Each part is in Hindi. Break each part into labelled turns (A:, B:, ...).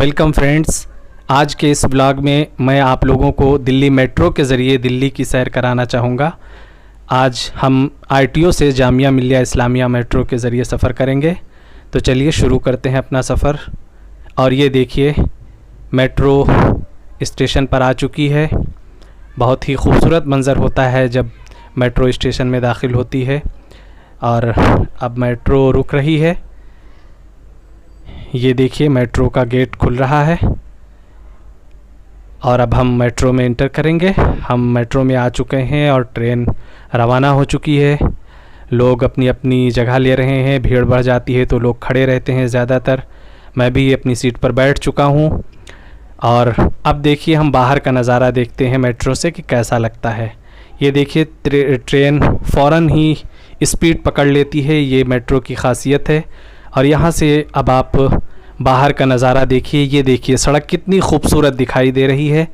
A: Welcome friends. आज के इस ब्लॉग में मैं आप लोगों को दिल्ली मेट्रो के ज़रिए दिल्ली की सैर कराना चाहूँगा। आज हम आरटीओ से जामिया मिल्लिया इस्लामिया मेट्रो के ज़रिए सफ़र करेंगे। तो चलिए शुरू करते हैं अपना सफ़र। और ये देखिए मेट्रो स्टेशन पर आ चुकी है। बहुत ही खूबसूरत मंज़र होता है जब मेट्रो स्टेशन में दाखिल होती है। और अब मेट्रो रुक रही है। ये देखिए मेट्रो का गेट खुल रहा है और अब हम मेट्रो में इंटर करेंगे। हम मेट्रो में आ चुके हैं और ट्रेन रवाना हो चुकी है। लोग अपनी अपनी जगह ले रहे हैं। भीड़ बढ़ जाती है तो लोग खड़े रहते हैं ज़्यादातर। मैं भी अपनी सीट पर बैठ चुका हूँ। और अब देखिए हम बाहर का नज़ारा देखते हैं मेट्रो से कि कैसा लगता है। ये देखिए ट्रेन फ़ौरन ही स्पीड पकड़ लेती है। ये मेट्रो की ख़ासियत है। और यहाँ से अब आप बाहर का नज़ारा देखिए। ये देखिए सड़क कितनी खूबसूरत दिखाई दे रही है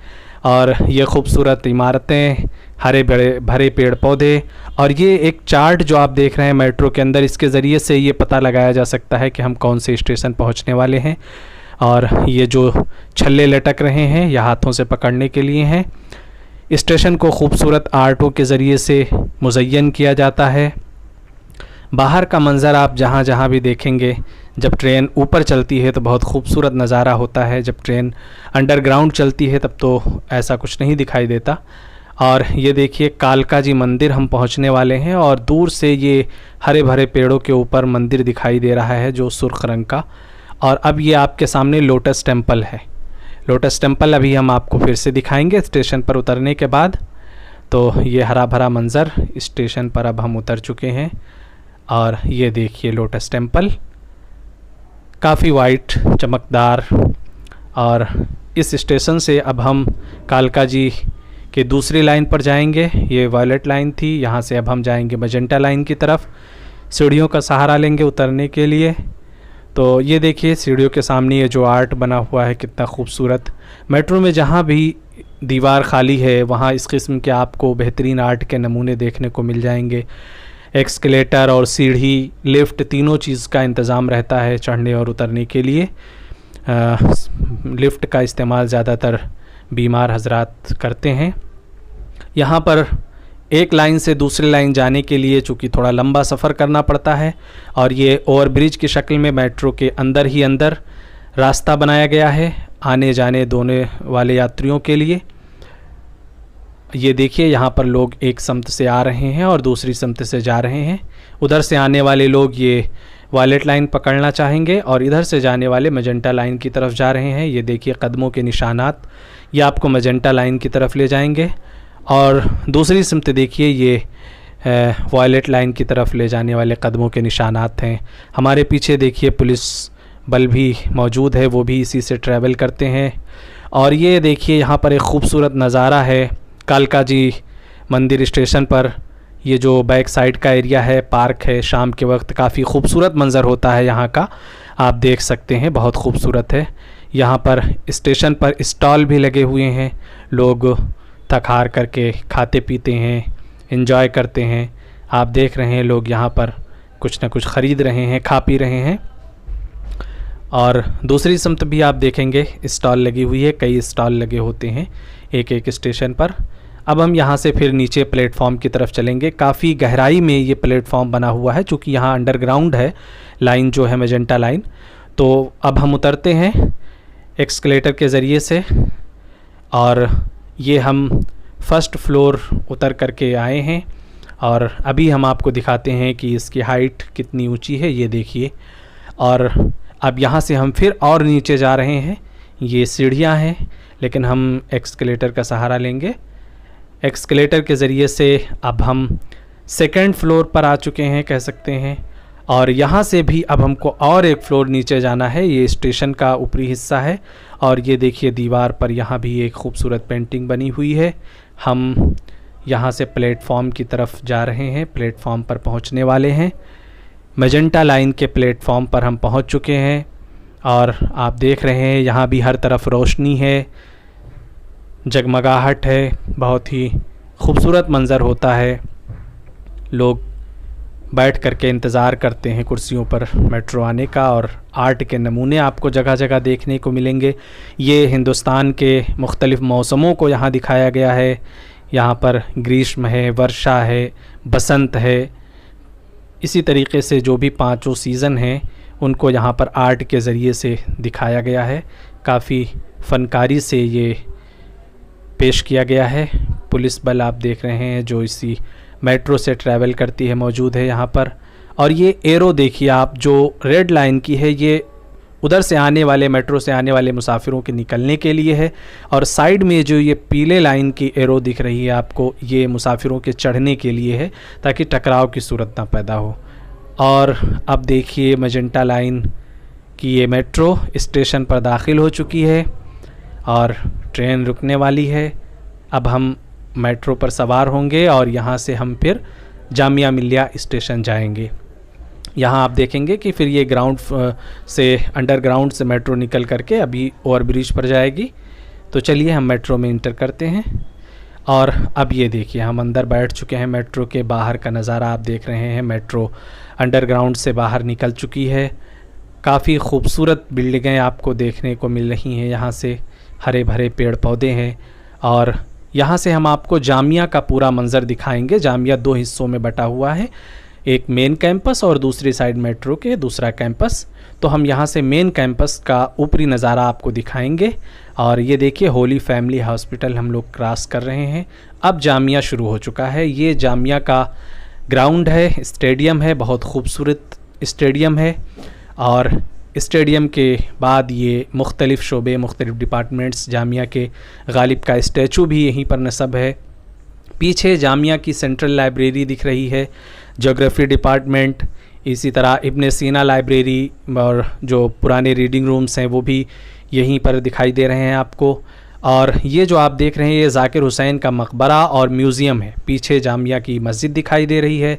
A: और ये खूबसूरत इमारतें, हरे भरे पेड़ पौधे। और ये एक चार्ट जो आप देख रहे हैं मेट्रो के अंदर, इसके ज़रिए से ये पता लगाया जा सकता है कि हम कौन से स्टेशन पहुँचने वाले हैं। और ये जो छल्ले लटक रहे हैं ये हाथों से पकड़ने के लिए हैं। स्टेशन को खूबसूरत आर्टों के ज़रिए से मुज़य्यन किया जाता है। बाहर का मंज़र आप जहाँ जहाँ भी देखेंगे, जब ट्रेन ऊपर चलती है तो बहुत खूबसूरत नज़ारा होता है। जब ट्रेन अंडरग्राउंड चलती है तब तो ऐसा कुछ नहीं दिखाई देता। और ये देखिए कालका जी मंदिर हम पहुँचने वाले हैं और दूर से ये हरे भरे पेड़ों के ऊपर मंदिर दिखाई दे रहा है जो सुर्ख रंग का। और अब ये आपके सामने लोटस टेम्पल है। लोटस टेम्पल अभी हम आपको फिर से दिखाएंगे स्टेशन पर उतरने के बाद। तो ये हरा भरा मंज़र स्टेशन पर अब हम उतर चुके हैं। और ये देखिए लोटस टेम्पल काफ़ी वाइट चमकदार। और इस स्टेशन से अब हम कालका जी के दूसरी लाइन पर जाएंगे। ये वायलेट लाइन थी, यहाँ से अब हम जाएंगे मजेंटा लाइन की तरफ। सीढ़ियों का सहारा लेंगे उतरने के लिए। तो ये देखिए सीढ़ियों के सामने ये जो आर्ट बना हुआ है कितना खूबसूरत। मेट्रो में जहाँ भी दीवार खाली है वहाँ इस किस्म के आपको बेहतरीन आर्ट के नमूने देखने को मिल जाएंगे। एक्सकेलेटर और सीढ़ी, लिफ्ट, तीनों चीज़ का इंतज़ाम रहता है चढ़ने और उतरने के लिए। लिफ्ट का इस्तेमाल ज़्यादातर बीमार हजरात करते हैं। यहाँ पर एक लाइन से दूसरी लाइन जाने के लिए चूँकि थोड़ा लंबा सफ़र करना पड़ता है और ये ओवरब्रिज की शक्ल में मेट्रो के अंदर ही अंदर रास्ता बनाया गया है आने जाने दोनों वाले यात्रियों के लिए। ये देखिए यहाँ पर लोग एक समत से आ रहे हैं और दूसरी समत से जा रहे हैं। उधर से आने वाले लोग ये वायलेट लाइन पकड़ना चाहेंगे और इधर से जाने वाले मजेंटा लाइन की तरफ जा रहे हैं। ये देखिए कदमों के निशानात, ये आपको मजेंटा लाइन की तरफ ले जाएंगे। और दूसरी समत देखिए ये वायलेट लाइन की तरफ ले जाने वाले कदमों के निशानात हैं। हमारे पीछे देखिए पुलिस बल भी मौजूद है, वो भी इसी से ट्रैवल करते हैं। और ये देखिए यहाँ पर एक खूबसूरत नज़ारा है कालका जी मंदिर स्टेशन पर। ये जो बैक साइड का एरिया है, पार्क है, शाम के वक्त काफ़ी खूबसूरत मंज़र होता है यहाँ का, आप देख सकते हैं, बहुत खूबसूरत है। यहाँ पर स्टेशन पर स्टॉल भी लगे हुए हैं। लोग थक हार करके खाते पीते हैं, एंजॉय करते हैं। आप देख रहे हैं लोग यहाँ पर कुछ ना कुछ ख़रीद रहे हैं, खा पी रहे हैं। और दूसरी समत भी आप देखेंगे स्टॉल लगी हुई है, कई स्टॉल लगे होते हैं एक एक स्टेशन पर। अब हम यहाँ से फिर नीचे प्लेटफॉर्म की तरफ चलेंगे। काफ़ी गहराई में ये प्लेटफॉर्म बना हुआ है चूँकि यहाँ अंडरग्राउंड है लाइन जो है मजेंटा लाइन। तो अब हम उतरते हैं एक्सकेलेटर के ज़रिए से और ये हम फर्स्ट फ्लोर उतर करके आए हैं। और अभी हम आपको दिखाते हैं कि इसकी हाइट कितनी ऊंची है, ये देखिए। और अब यहाँ से हम फिर और नीचे जा रहे हैं। ये सीढ़ियाँ हैं लेकिन हम एक्सकेलेटर का सहारा लेंगे। एक्सकेलेटर के ज़रिए से अब हम सेकंड फ्लोर पर आ चुके हैं कह सकते हैं। और यहाँ से भी अब हमको और एक फ्लोर नीचे जाना है। ये स्टेशन का ऊपरी हिस्सा है और ये देखिए दीवार पर यहाँ भी एक खूबसूरत पेंटिंग बनी हुई है। हम यहाँ से प्लेटफॉर्म की तरफ जा रहे हैं, प्लेटफॉर्म पर पहुँचने वाले हैं। मजेंटा लाइन के प्लेटफॉर्म पर हम पहुँच चुके हैं और आप देख रहे हैं यहाँ भी हर तरफ रोशनी है, जगमगाहट है, बहुत ही खूबसूरत मंज़र होता है। लोग बैठ करके इंतज़ार करते हैं कुर्सियों पर मेट्रो आने का, और आर्ट के नमूने आपको जगह जगह देखने को मिलेंगे। ये हिंदुस्तान के मुख्तलिफ़ मौसमों को यहाँ दिखाया गया है। यहाँ पर ग्रीष्म है, वर्षा है, बसंत है, इसी तरीके से जो भी पांचों सीज़न हैं उनको यहाँ पर आर्ट के ज़रिए से दिखाया गया है। काफ़ी फ़नकारी से ये पेश किया गया है। पुलिस बल आप देख रहे हैं जो इसी मेट्रो से ट्रैवल करती है मौजूद है यहाँ पर। और ये एरो देखिए आप, जो रेड लाइन की है ये उधर से आने वाले, मेट्रो से आने वाले मुसाफिरों के निकलने के लिए है, और साइड में जो ये पीले लाइन की एरो दिख रही है आपको, ये मुसाफिरों के चढ़ने के लिए है ताकि टकराव की सूरत ना पैदा हो। और अब देखिए मजेंटा लाइन की ये मेट्रो स्टेशन पर दाखिल हो चुकी है और ट्रेन रुकने वाली है। अब हम मेट्रो पर सवार होंगे और यहाँ से हम फिर जामिया मिलिया स्टेशन जाएंगे। यहाँ आप देखेंगे कि फिर ये ग्राउंड से, अंडरग्राउंड से मेट्रो निकल करके अभी ओवर ब्रिज पर जाएगी। तो चलिए हम मेट्रो में इंटर करते हैं। और अब ये देखिए हम अंदर बैठ चुके हैं। मेट्रो के बाहर का नज़ारा आप देख रहे हैं। मेट्रो अंडरग्राउंड से बाहर निकल चुकी है। काफ़ी खूबसूरत बिल्डिंगें आपको देखने को मिल रही हैं यहाँ से, हरे भरे पेड़ पौधे हैं। और यहाँ से हम आपको जामिया का पूरा मंज़र दिखाएंगे। जामिया दो हिस्सों में बटा हुआ है, एक मेन कैंपस और दूसरी साइड मेट्रो के दूसरा कैंपस। तो हम यहाँ से मेन कैंपस का ऊपरी नज़ारा आपको दिखाएंगे। और ये देखिए होली फैमिली हॉस्पिटल हम लोग क्रॉस कर रहे हैं। अब जामिया शुरू हो चुका है। ये जामिया का ग्राउंड है, स्टेडियम है, बहुत खूबसूरत स्टेडियम है। और स्टेडियम के बाद ये मुख्तलिफ़ शोबे, मुख्तलिफ़ डिपार्टमेंट्स, जामिया के गालिब का स्टैचू भी यहीं पर नस्ब है। पीछे जामिया की सेंट्रल लाइब्रेरी दिख रही है, ज्योग्राफी डिपार्टमेंट, इसी तरह इब्न सीना लाइब्रेरी और जो पुराने रीडिंग रूम्स हैं वो भी यहीं पर दिखाई दे रहे हैं आपको। और ये जो आप देख रहे हैं ये ज़ाकिर हुसैन का मकबरा और म्यूज़ियम है। पीछे जामिया की मस्जिद दिखाई दे रही है,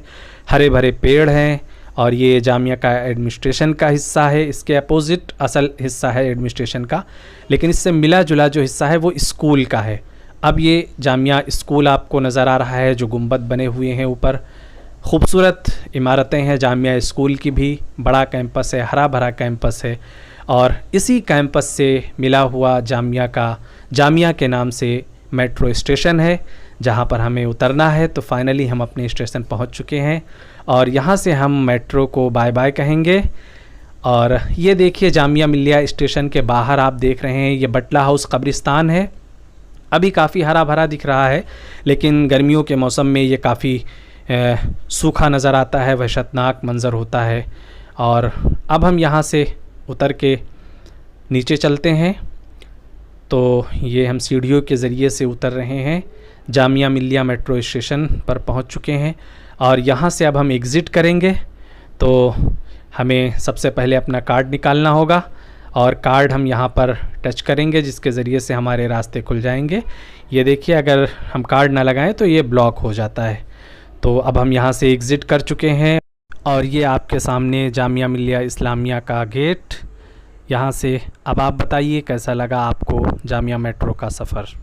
A: हरे भरे पेड़ हैं। और ये जामिया का एडमिनिस्ट्रेशन का हिस्सा है। इसके अपोजिट असल हिस्सा है एडमिनिस्ट्रेशन का, लेकिन इससे मिला जुला जो हिस्सा है वो स्कूल का है। अब ये जामिया स्कूल आपको नज़र आ रहा है जो गुंबद बने हुए हैं ऊपर। खूबसूरत इमारतें हैं जामिया स्कूल की भी। बड़ा कैंपस है, हरा भरा कैंपस है। और इसी कैंपस से मिला हुआ जामिया के नाम से मेट्रो स्टेशन है जहाँ पर हमें उतरना है। तो फाइनली हम अपने स्टेशन पहुँच चुके हैं और यहाँ से हम मेट्रो को बाय बाय कहेंगे। और ये देखिए जामिया मिलिया स्टेशन के बाहर आप देख रहे हैं ये बटला हाउस कब्रिस्तान है। अभी काफ़ी हरा भरा दिख रहा है, लेकिन गर्मियों के मौसम में ये काफ़ी सूखा नज़र आता है, वहशतनाक मंज़र होता है। और अब हम यहाँ से उतर के नीचे चलते हैं। तो ये हम सीढ़ियों के ज़रिए से उतर रहे हैं। जामिया मिलिया मेट्रो स्टेशन पर पहुँच चुके हैं और यहाँ से अब हम एग्ज़िट करेंगे। तो हमें सबसे पहले अपना कार्ड निकालना होगा और कार्ड हम यहाँ पर टच करेंगे जिसके ज़रिए से हमारे रास्ते खुल जाएंगे। ये देखिए अगर हम कार्ड ना लगाएं तो ये ब्लॉक हो जाता है। तो अब हम यहाँ से एग्ज़िट कर चुके हैं और ये आपके सामने जामिया मिलिया इस्लामिया का गेट। यहाँ से अब आप बताइए कैसा लगा आपको जामिया मेट्रो का सफ़र।